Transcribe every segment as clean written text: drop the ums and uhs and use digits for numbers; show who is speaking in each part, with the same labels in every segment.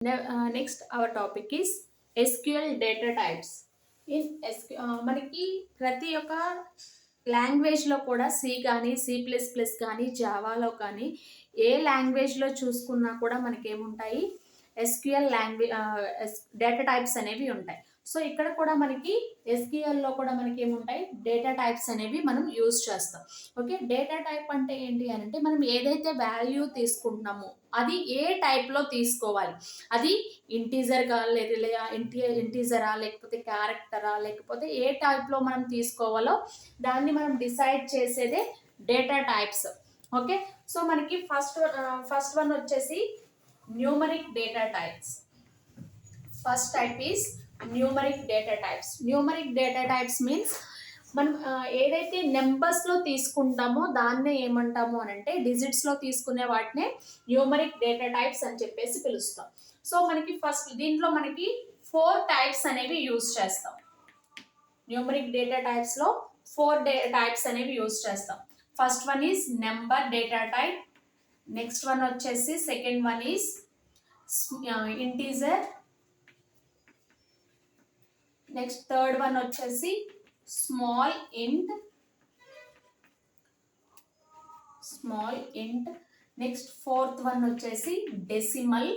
Speaker 1: Next, our topic is SQL data types. మనకి ప్రతి ఒక్క లాంగ్వేజ్లో కూడా సి కానీ C++ కానీ జావాలో కానీ ఏ లాంగ్వేజ్లో చూసుకున్నా కూడా మనకి ఏముంటాయి ఎస్క్యూఎల్ లాంగ్వేజ్ డేటా టైప్స్ అనేవి ఉంటాయి. సో ఇక్కడ కూడా మనకి ఎస్క్యూఎల్లో కూడా మనకి ఏముంటాయి డేటా టైప్స్ అనేవి మనం యూజ్ చేస్తాం. ఓకే, డేటా టైప్ అంటే ఏంటి అని అంటే మనం ఏదైతే వాల్యూ తీసుకుంటున్నామో అది ఏ టైప్లో తీసుకోవాలి, అది ఇంటీజర్గా లేదా ఇంటీజరా లేకపోతే క్యారెక్టరా లేకపోతే ఏ టైప్లో మనం తీసుకోవాలో దాన్ని మనం డిసైడ్ చేసేదే డేటా టైప్స్. ఓకే, సో మనకి ఫస్ట్ వన్ వచ్చేసి numeric data types. First type is numeric data types. Numeric data types means మనం ఏదైతే నెంబర్స్లో తీసుకుంటామో దాన్నే ఏమంటాము అని అంటే డిజిట్స్లో తీసుకునే వాటినే న్యూమరిక్ డేటా టైప్స్ అని చెప్పేసి పిలుస్తాం. సో మనకి ఫస్ట్ దీంట్లో మనకి 4 టైప్స్ అనేవి యూజ్ చేస్తాం. న్యూమరిక్ డేటా టైప్స్లో 4 టైప్స్ అనేవి యూజ్ చేస్తాం. First one is number data type. Next one వచ్చేసి second one is integer. Next third one వచ్చేసి small int. Next fourth one వచ్చేసి డెసిమల్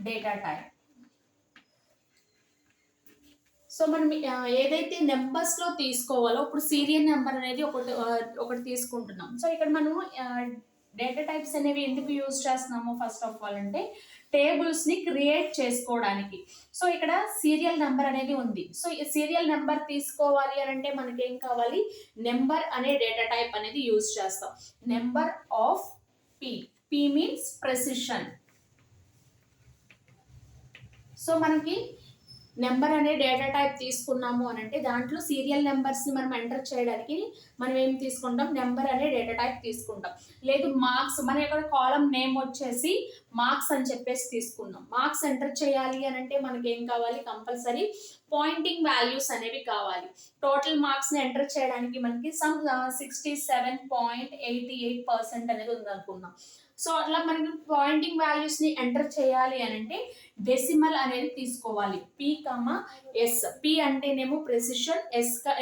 Speaker 1: డేటా టైప్. సో మనం ఏదైతే నెంబర్స్లో తీసుకోవాలో ఇప్పుడు సీరియల్ నెంబర్ అనేది ఒకటి తీసుకుంటున్నాం. సో ఇక్కడ మనము డేటా టైప్స్ అనేవి ఎందుకు యూజ్ చేస్తున్నాము ఫస్ట్ ఆఫ్ ఆల్ అంటే టేబుల్స్ని క్రియేట్ చేసుకోవడానికి. సో ఇక్కడ సీరియల్ నెంబర్ అనేది ఉంది. సో ఈ సీరియల్ నెంబర్ తీసుకోవాలి అని అంటే మనకి ఏం కావాలి, నెంబర్ అనే డేటా టైప్ అనేది యూజ్ చేస్తాం. Number of P means precision. So మనకి నెంబర్ అనే డేటా టైప్ తీసుకున్నాము అని అంటే దాంట్లో సీరియల్ నెంబర్స్ని మనం ఎంటర్ చేయడానికి మనం ఏం తీసుకుంటాం, నెంబర్ అనే డేటా టైప్ తీసుకుంటాం. లేదు మార్క్స్, మన ఇక్కడ కాలం నేమ్ వచ్చేసి మార్క్స్ అని చెప్పేసి తీసుకున్నాం. మార్క్స్ ఎంటర్ చేయాలి అని అంటే మనకి ఏం కావాలి, కంపల్సరీ పాయింటింగ్ వాల్యూస్ అనేవి కావాలి. టోటల్ మార్క్స్ని ఎంటర్ చేయడానికి మనకి 67.88% అనేది ఉందనుకున్నాం. సో అట్లా మనకి పాయింటింగ్ వాల్యూస్ని ఎంటర్ చేయాలి అని అంటే డెసిమల్ అనేది తీసుకోవాలి. P, P అంటేనేమో ప్రెసిషన్,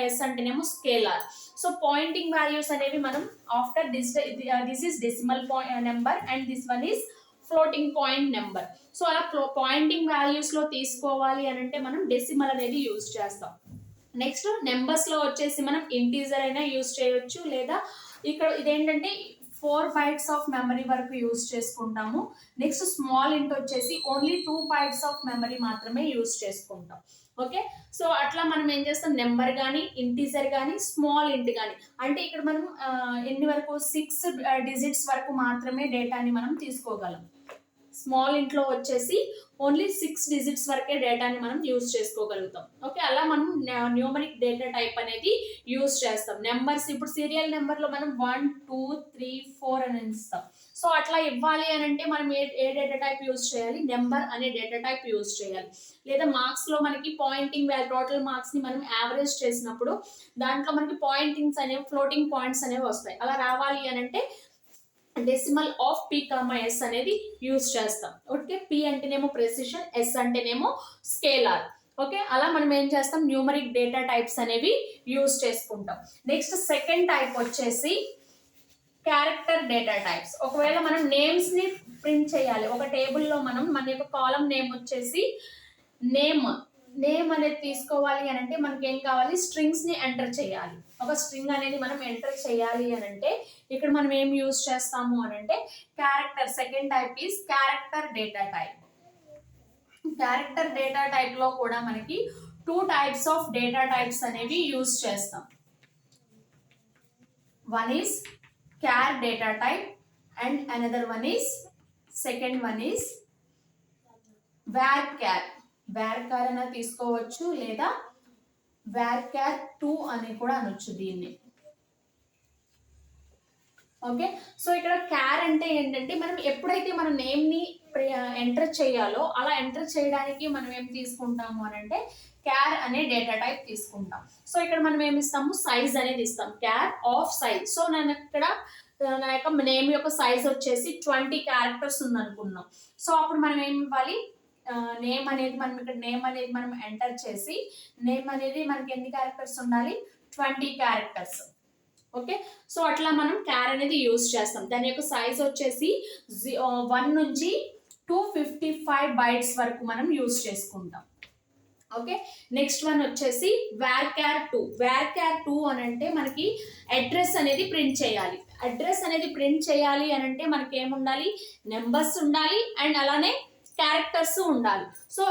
Speaker 1: ఎస్ అంటేనేమో స్కేలార్. సో పాయింటింగ్ వాల్యూస్ అనేవి మనం after this is decimal number and this one is floating point number. So అలా పాయింటింగ్ వాల్యూస్లో తీసుకోవాలి అని అంటే మనం డెసిమల్ అనేది యూజ్ చేస్తాం. నెక్స్ట్ నెంబర్స్లో వచ్చేసి మనం ఇంటీజర్ అయినా యూజ్ చేయొచ్చు, లేదా ఇక్కడ ఇదేంటంటే 4 bytes ఆఫ్ మెమరీ వరకు యూజ్ చేసుకుంటాము. నెక్స్ట్ స్మాల్ ఇంట్ వచ్చేసి ఓన్లీ 2 bytes ఆఫ్ మెమరీ మాత్రమే యూజ్ చేసుకుంటాం. ఓకే, సో అట్లా మనం ఏం చేస్తాం, నెంబర్ కానీ ఇంటీజర్ కానీ స్మాల్ ఇంట్ కానీ అంటే ఇక్కడ మనం ఎన్ని వరకు 6 digits వరకు మాత్రమే డేటాని మనం తీసుకోగలం. స్మాల్ ఇంట్లో వచ్చేసి ఓన్లీ 6 digits వరకే డేటాని మనం యూజ్ చేసుకోగలుగుతాం. ఓకే, అలా మనం న్యూమరిక్ డేటా టైప్ అనేది యూజ్ చేస్తాం. నెంబర్స్ ఇప్పుడు సీరియల్ నెంబర్లో మనం 1, 2, 3, 4 అని ఇస్తాం. సో అట్లా ఇవ్వాలి అని అంటే మనం ఏ డేటా టైప్ యూజ్ చేయాలి, నెంబర్ అనే డేటా టైప్ యూజ్ చేయాలి. లేదా మార్క్స్లో మనకి పాయింటింగ్ టోటల్ మార్క్స్ని మనం యావరేజ్ చేసినప్పుడు దాంట్లో మనకి పాయింటింగ్స్ అనేవి ఫ్లోటింగ్ పాయింట్స్ అనేవి వస్తాయి. అలా రావాలి అని అంటే డెసిమల్ ఆఫ్ P, S అనేది యూజ్ చేస్తాం. ఓకే, P అంటేనేమో ప్రెసిషన్, S అంటేనేమో స్కేలార్. ఓకే, అలా మనం ఏం చేస్తాం, న్యూమరిక్ డేటా టైప్స్ అనేవి యూజ్ చేసుకుంటాం. నెక్స్ట్ సెకండ్ టైప్ వచ్చేసి క్యారెక్టర్ డేటా టైప్స్. ఒకవేళ మనం నేమ్స్ని ప్రింట్ చేయాలి ఒక టేబుల్లో, మన యొక్క కాలం నేమ్ వచ్చేసి నేమ్ అనేది తీసుకోవాలి అని అంటే మనకి ఏం కావాలి, స్ట్రింగ్స్ని ఎంటర్ చేయాలి. ఒక స్ట్రింగ్ అనేది మనం ఎంటర్ చేయాలి అని అంటే ఇక్కడ మనం ఏం యూజ్ చేస్తాము అని అంటే character. Second type is character data type. Character data టైప్లో కూడా మనకి 2 types ఆఫ్ డేటా టైప్స్ అనేవి యూజ్ చేస్తాం. One is క్యార్ data type and another one is second one is varchar. varchar అయినా తీసుకోవచ్చు, లేదా varchar 2 అని కూడా అనొచ్చు దీన్ని. ఓకే, సో ఇక్కడ క్యార్ అంటే ఏంటంటే మనం ఎప్పుడైతే మన నేమ్ని ఎంటర్ చేయాలో అలా ఎంటర్ చేయడానికి మనం ఏం తీసుకుంటాము అని అంటే క్యార్ అనే డేటా టైప్ తీసుకుంటాం. సో ఇక్కడ మనం ఏమి ఇస్తాము, సైజ్ అనేది ఇస్తాం, క్యార్ ఆఫ్ సైజ్. సో నేను ఇక్కడ నా యొక్క నేమ్ యొక్క సైజ్ వచ్చేసి 20 క్యారెక్టర్స్ ఉందనుకున్నాం. సో అప్పుడు మనం ఏమి ఇవ్వాలి, నేమ్ అనేది మనం ఇక్కడ నేమ్ అనేది మనం ఎంటర్ చేసి నేమ్ అనేది మనకి ఎన్ని క్యారెక్టర్స్ ఉండాలి, 20 క్యారెక్టర్స్. ఓకే, సో అట్లా మనం క్యార్ అనేది యూజ్ చేస్తాం. దాని యొక్క సైజ్ వచ్చేసి 1 నుంచి 255 బైట్స్ వరకు మనం యూజ్ చేసుకుంటాం. ఓకే, నెక్స్ట్ వన్ వచ్చేసి varchar2 అని అంటే మనకి అడ్రస్ అనేది ప్రింట్ చేయాలి. అడ్రస్ అనేది ప్రింట్ చేయాలి అని అంటే మనకి ఏముండాలి, నెంబర్స్ ఉండాలి అండ్ అలానే క్యారెక్టర్స్ ఉండాలి. సో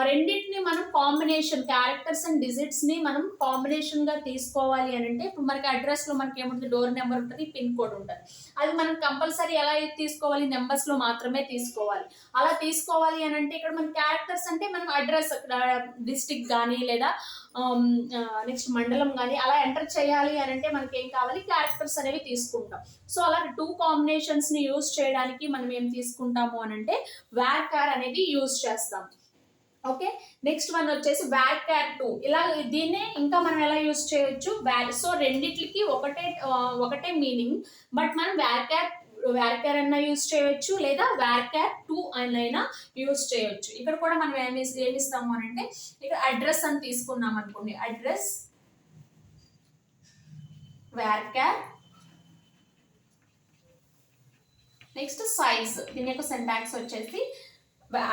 Speaker 1: రెండింటిని మనం కాంబినేషన్, క్యారెక్టర్స్ అండ్ డిజిట్స్ ని మనం కాంబినేషన్ గా తీసుకోవాలి అని అంటే ఇప్పుడు మనకి అడ్రస్ లో మనకి ఏముంటుంది, డోర్ నెంబర్ ఉంటుంది, పిన్ కోడ్ ఉంటుంది. అది మనం కంపల్సరీ ఎలా తీసుకోవాలి, నెంబర్స్ లో మాత్రమే తీసుకోవాలి. అలా తీసుకోవాలి అని అంటే ఇక్కడ మన క్యారెక్టర్స్ అంటే మనం అడ్రస్ డిస్ట్రిక్ట్ కానీ లేదా నెక్స్ట్ మండలం కానీ అలా ఎంటర్ చేయాలి అని అంటే మనకి ఏం కావాలి, క్యారెక్టర్స్ అనేవి తీసుకుంటాం. సో అలా 2 కాంబినేషన్స్ ని యూజ్ చేయడానికి మనం ఏం తీసుకుంటాము అని అంటే varchar అనేది యూజ్ చేస్తాం. ఓకే, నెక్స్ట్ వన్ వచ్చేసి varchar2. ఇలా దీన్నే ఇంకా మనం ఎలా యూజ్ చేయొచ్చు, సో రెండిట్లకి ఒకటే మీనింగ్, బట్ మనం varchar అన్న యూజ్ చేయొచ్చు లేదా varchar2 అయినా యూజ్ చేయొచ్చు. ఇక్కడ కూడా మనం ఏమిస్తాము అని అంటే ఇక్కడ అడ్రస్ అని తీసుకున్నాం అనుకోండి, అడ్రస్ varchar, నెక్స్ట్ సైజ్, దీని యొక్క సింటాక్స్ వచ్చేసి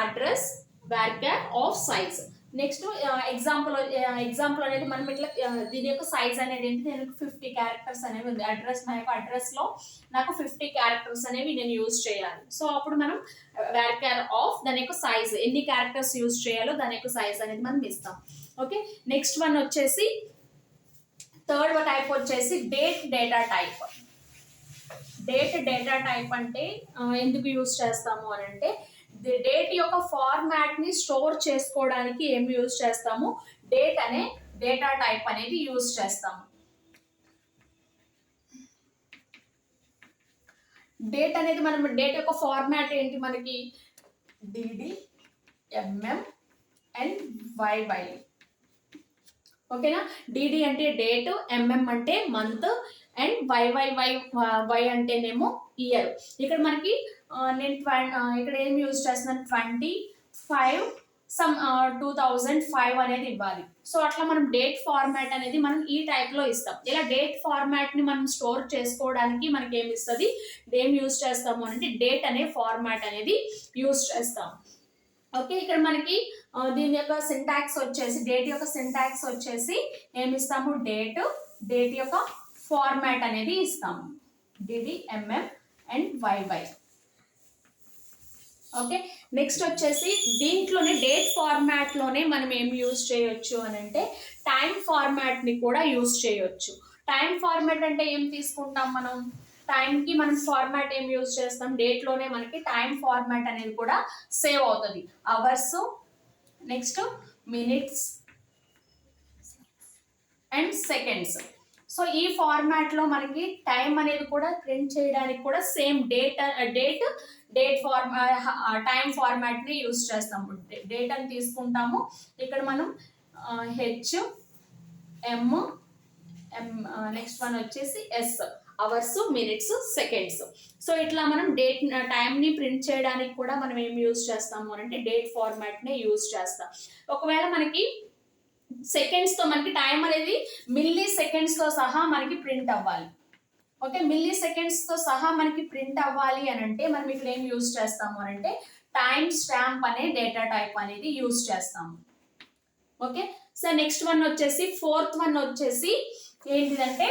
Speaker 1: address varchar of size. Next example అనేది మనం ఇట్లా దీని యొక్క సైజ్ అనేది ఏంటి, నేను 50 క్యారెక్టర్స్ అనేవి ఉంది అడ్రస్, నా యొక్క అడ్రస్ లో నాకు 50 క్యారెక్టర్స్ అనేవి నేను యూజ్ చేయాలి. సో అప్పుడు మనం varchar ఆఫ్ దాని యొక్క సైజ్, ఎన్ని క్యారెక్టర్స్ యూజ్ చేయాలో దాని యొక్క సైజ్ అనేది మనం ఇస్తాం. ఓకే, నెక్స్ట్ వన్ వచ్చేసి థర్డ్ టైప్ వచ్చేసి date data type. Date data type అంటే ఎందుకు యూజ్ చేస్తాము అని అంటే డేట్ యొక్క ఫార్మాట్ ని స్టోర్ చేసుకోవడానికి ఏం యూజ్ చేస్తాము, డేట్ అనే డేటా టైప్ అనేది యూజ్ చేస్తాము. డేట్ అనేది మనం డేట్ యొక్క ఫార్మాట్ ఏంటి, మనకి dd mm and yy. ఓకేనా, dd అంటే డేట్, mm అంటే మంత్ అండ్ y అంటేనేమో ఇయర్. ఇక్కడ మనకి నేను ఇక్కడ ఏం యూజ్ చేస్తున్నాను, 25 2005 అనేది ఇవ్వాలి. సో అట్లా మనం డేట్ ఫార్మాట్ అనేది మనం ఈ టైప్ లో ఇస్తాం. ఇలా డేట్ ఫార్మాట్ ని మనం స్టోర్ చేసుకోవడానికి మనకి ఏమి ఇస్తుంది, ఏం యూజ్ చేస్తాము అంటే డేట్ అనే ఫార్మాట్ అనేది యూజ్ చేస్తాం. ఓకే, ఇక్కడ మనకి దీని యొక్క సింటాక్స్ వచ్చేసి డేట్ యొక్క సింటాక్స్ వచ్చేసి ఏమి ఇస్తాము, డేట్ యొక్క ఫార్మాట్ అనేది ఇస్తాము, dd mm and yy. Okay, next వచ్చేసి దీంట్లోనే డేట్ ఫార్మాట్ లోనే మనం ఏం యూజ్ చేయొచ్చు అని అంటే టైం ఫార్మాట్ ని కూడా యూజ్ చేయొచ్చు. టైం ఫార్మాట్ అంటే ఏం తీసుకుంటాం, మనం టైం కి మనం ఫార్మాట్ ఏం యూజ్ చేస్తాం, డేట్ లోనే మనకి టైం ఫార్మాట్ అనేది కూడా సేవ్ అవుతుంది. Hours, next minutes and seconds. So ఈ ఫార్మాట్ లో మనకి టైం అనేది కూడా ప్రింట్ చేయడానికి కూడా సేమ్ డేట్ టైం ఫార్మాట్ ని యూజ్ చేస్తాము. డేట్ అని తీసుకుంటాము, ఇక్కడ మనం HM నెక్స్ట్ వన్ వచ్చేసి S, hours, minutes, seconds. So ఇట్లా మనం టైం ని ప్రింట్ చేయడానికి కూడా మనం ఏం యూజ్ చేస్తాము అంటే డేట్ ఫార్మాట్ ని యూజ్ చేస్తాం. ఒకవేళ మనకి సెకండ్స్ తో మనకి టైం అనేది మిల్లీ సెకండ్స్ తో సహా మనకి ప్రింట్ అవ్వాలి. ఓకే, మిల్లీ సెకండ్స్ తో సహా మనకి ప్రింట్ అవ్వాలి అని అంటే మనం ఇక్కడ ఏం యూజ్ చేస్తాము అని అంటే టైం స్టాంప్ అనే డేటా టైప్ అనేది యూజ్ చేస్తాము. ఓకే, సో నెక్స్ట్ వన్ వచ్చేసి ఫోర్త్ వన్ వచ్చేసి ఏంటిదంటే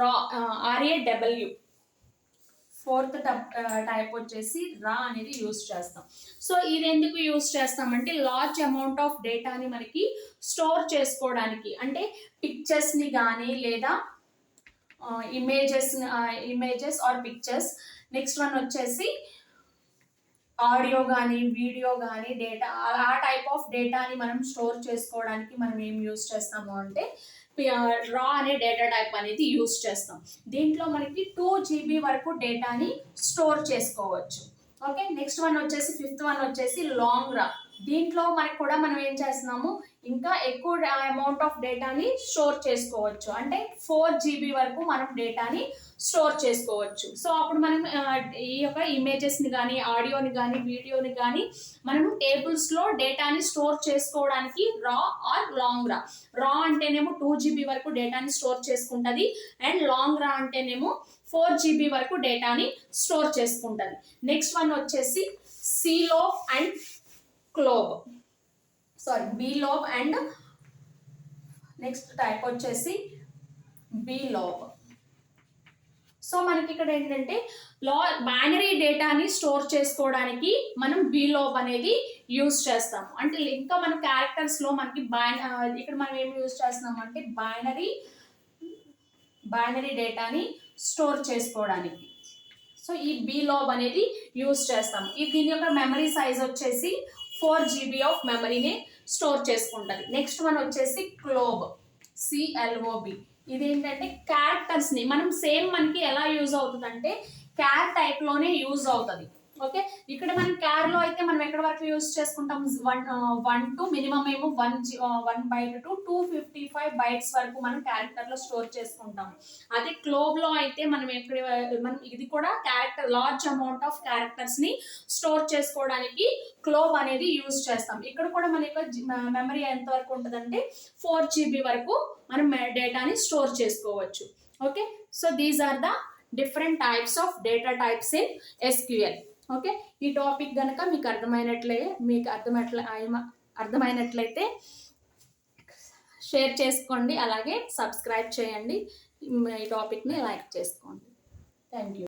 Speaker 1: RAW. ఫోర్త్ టైప్ వచ్చేసి రా అనేది యూజ్ చేస్తాం. సో ఇది ఎందుకు యూజ్ చేస్తామంటే లార్జ్ అమౌంట్ ఆఫ్ డేటాని మనకి స్టోర్ చేసుకోవడానికి, అంటే పిక్చర్స్ ని కానీ లేదా images or pictures. Next one వచ్చేసి ఆడియో కానీ వీడియో కానీ డేటా, ఆ టైప్ ఆఫ్ డేటాని మనం స్టోర్ చేసుకోవడానికి మనం ఏం యూజ్ చేస్తాము అంటే రా అనే డేటా టైప్ అనేది యూజ్ చేస్తాం. దీంట్లో మనకి 2 GB వరకు డేటాని స్టోర్ చేసుకోవచ్చు. ఓకే, నెక్స్ట్ వన్ వచ్చేసి ఫిఫ్త్ వన్ వచ్చేసి లాంగ్ రా. దీంట్లో మనకు కూడా మనం ఏం చేస్తున్నాము, ఇంకా ఎక్కువ అమౌంట్ ఆఫ్ డేటాని స్టోర్ చేసుకోవచ్చు. అంటే 4 GB వరకు మనం డేటాని స్టోర్ చేసుకోవచ్చు. సో అప్పుడు మనం ఈ యొక్క ఇమేజెస్ని కానీ, ఆడియోని కానీ, వీడియోని కానీ మనము టేబుల్స్లో డేటాని స్టోర్ చేసుకోవడానికి రా ఆర్ లాంగ్ రా. రా అంటేనేమో 2 GB వరకు డేటాని స్టోర్ చేసుకుంటుంది, అండ్ లాంగ్ రా అంటేనేమో 4 GB వరకు డేటాని స్టోర్ చేసుకుంటుంది. నెక్స్ట్ వన్ వచ్చేసి CLOB and CLOB, sorry BLOB and next type వచ్చేసి బీలోబ్. సో మనకి ఇక్కడ ఏంటంటే బైనరీ డేటాని స్టోర్ చేసుకోవడానికి మనం బీలోబ్ అనేది యూజ్ చేస్తాము. అంటే ఇంకా మన క్యారెక్టర్స్లో మనకి ఇక్కడ మనం ఏం యూజ్ చేస్తున్నాము అంటే బైనరీ డేటాని స్టోర్ చేసుకోవడానికి. సో ఈ బీలోబ్ అనేది యూజ్ చేస్తాము. దీని యొక్క మెమరీ సైజ్ వచ్చేసి 4 GB ఆఫ్ మెమరీని స్టోర్ చేసుకుంటుంది. నెక్స్ట్ వన్ వచ్చేసి క్లోబ్, CLOB. ఇది ఏంటంటే క్యారెక్టర్స్ని మనం సేమ్ మనకి ఎలా యూజ్ అవుతుంది అంటే క్యార్ టైప్లోనే యూజ్ అవుతుంది. ఓకే, ఇక్కడ మనం క్యార్లో అయితే మనం ఎక్కడి వరకు యూజ్ చేసుకుంటాం, 1 to మినిమం ఏమో 1 byte to 255 bytes వరకు మనం క్యారెక్టర్లో స్టోర్ చేసుకుంటాం. అదే క్లోబ్లో అయితే మనం ఇది కూడా క్యారెక్టర్ లార్జ్ అమౌంట్ ఆఫ్ క్యారెక్టర్స్ని స్టోర్ చేసుకోవడానికి క్లోబ్ అనేది యూజ్ చేస్తాం. ఇక్కడ కూడా మన యొక్క మెమరీ ఎంత వరకు ఉంటుందంటే 4 GB వరకు మనం డేటాని స్టోర్ చేసుకోవచ్చు. Okay, so these are the different types of data types in SQL. Okay, ఈ టాపిక్ కనుక మీకు అర్థమైనట్లయితే షేర్ చేసుకోండి, అలాగే సబ్స్క్రైబ్ చేయండి, ఈ టాపిక్ని లైక్ చేసుకోండి. Thank you.